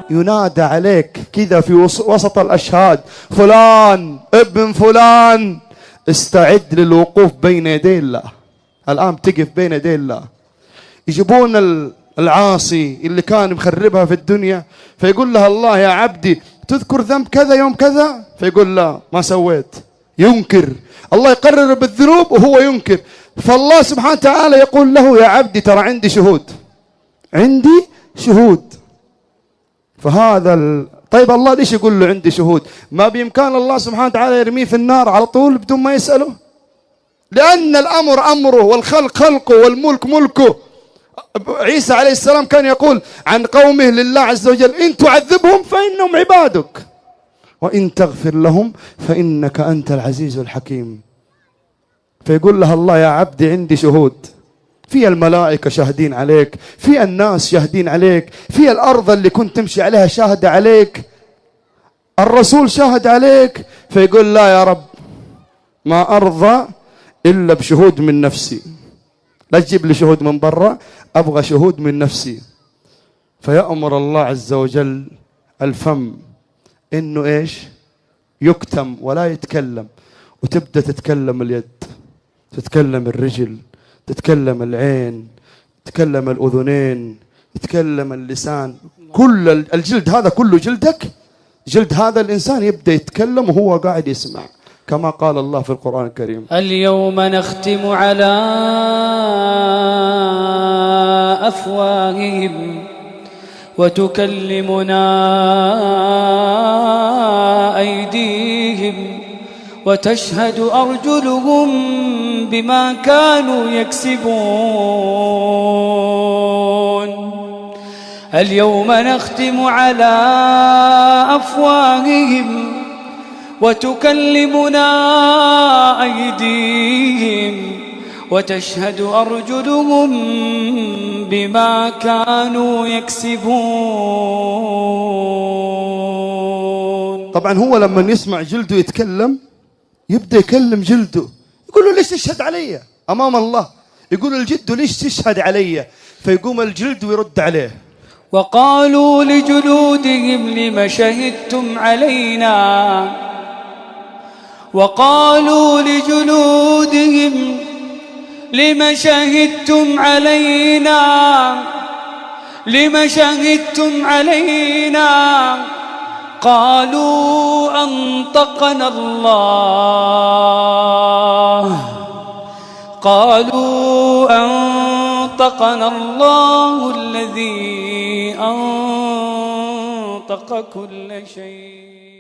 ينادى عليك كذا في وسط الأشهاد: فلان ابن فلان، استعد للوقوف بين يدي الله. الآن تقف بين يدي الله. يجيبون العاصي اللي كان مخربها في الدنيا، فيقول له الله: يا عبدي تذكر ذنب كذا يوم كذا؟ فيقول: لا ما سويت. ينكر. الله يقرر بالذنوب وهو ينكر. فالله سبحانه وتعالى يقول له: يا عبدي ترى عندي شهود، عندي شهود. فهذا طيب الله ليش يقول له عندي شهود؟ ما بإمكان الله سبحانه وتعالى يرميه في النار على طول بدون ما يسأله؟ لأن الأمر أمره والخلق خلقه والملك ملكه. عيسى عليه السلام كان يقول عن قومه لله عز وجل: إن تعذبهم فإنهم عبادك وإن تغفر لهم فإنك أنت العزيز الحكيم. فيقول له الله: يا عبدي عندي شهود، في الملائكة شاهدين عليك، في الناس شاهدين عليك، في الأرض اللي كنت تمشي عليها شاهد عليك، الرسول شاهد عليك. فيقول: لا يا رب، ما أرضى إلا بشهود من نفسي، لا تجيب لي شهود من برا، أبغى شهود من نفسي. فيأمر الله عز وجل الفم إنه إيش؟ يكتم ولا يتكلم، وتبدأ تتكلم اليد، تتكلم الرجل، تتكلم العين، تتكلم الأذنين، يتكلم اللسان، كل الجلد هذا كله جلدك، جلد هذا الإنسان يبدأ يتكلم وهو قاعد يسمع، كما قال الله في القرآن الكريم: اليوم نختم على أفواههم وتكلمنا أيديهم وتشهد أرجلهم بما كانوا يكسبون. اليوم نختم على أفواههم وتكلمنا أيديهم وتشهد أرجلهم بما كانوا يكسبون. طبعا هو لما يسمع جلده يتكلم يبدأ يكلم جلده، يقول له: ليش تشهد علي أمام الله؟ يقول الجلد: ليش تشهد علي؟ فيقوم الجلد ويرد عليه: وقالوا لجلودهم لم شهدتم علينا، وقالوا لجلودهم لم شهدتم علينا، لم شهدتم علينا؟ قالوا أنطقنا الله، قالوا أنطقنا الله الذي أنطق كل شيء.